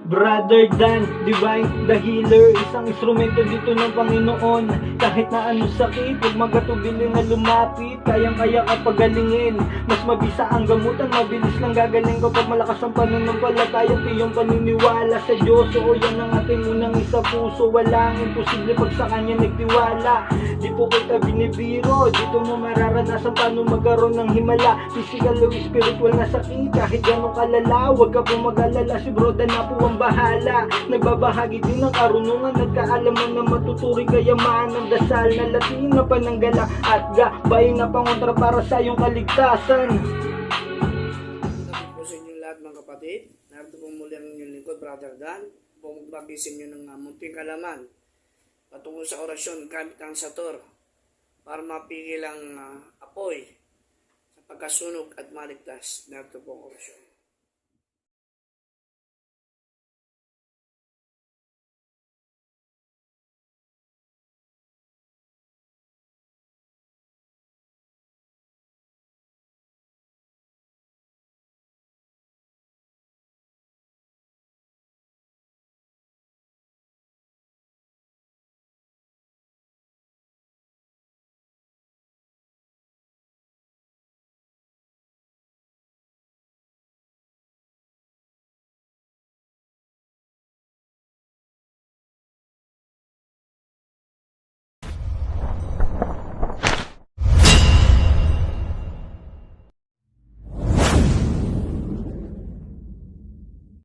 Brother Dan, Divine, the healer. Isang instrumento dito ng Panginoon. Kahit na anong sakit, huwag magatubili na lumapit. Kayang-kaya ka pagalingin. Mas mabisa ang gamutan, mabilis lang gagaling kapag malakas ang pananampalataya. Tiyong paniniwala sa Diyos. Oo, yan ang ating unang isa puso. Walang imposible pag sa Kanya nagtiwala. Di po kita binibiro, dito mo mararanasan paano magkaroon ng himala. Physical o spiritual na sakit, kahit ganong kalala. Huwag ka pong mag-alala, si Bro Dan na po ang bahala. Nagbabahagi din ng karunungan, nagkaalaman na matuturing kayaman ng dasal na latin na pananggala at gabay na pangontra para sa iyong kaligtasan. Sabi po sa inyong lahat mga kapatid, narito po muli ang inyong lingkod, Brother Dan, po magbagi sa inyo ng munting kalaman patungkol sa orasyon gamit ang sator para mapigil ang apoy sa pagkasunog at maligtas. Narito po ang orasyon.